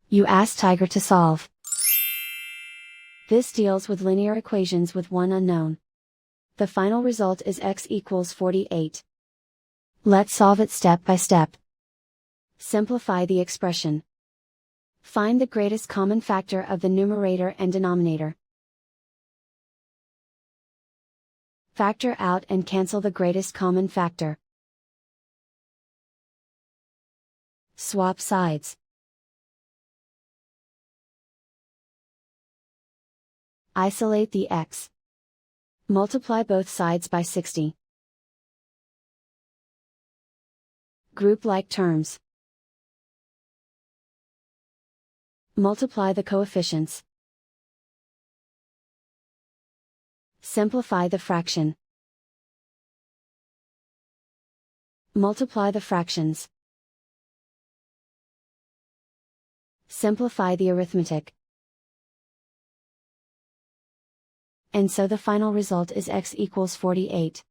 You ask Tiger to solve. This deals with linear equations with one unknown. The final result is x equals 48. Let's solve it step by step. Simplify the expression. Find the greatest common factor of the numerator and denominator. Factor out and cancel the greatest common factor. Swap sides. Isolate the x. Multiply both sides by 60. Group like terms. Multiply the coefficients. Simplify the fraction. Multiply the fractions. Simplify the arithmetic. And so the final result is x equals 48.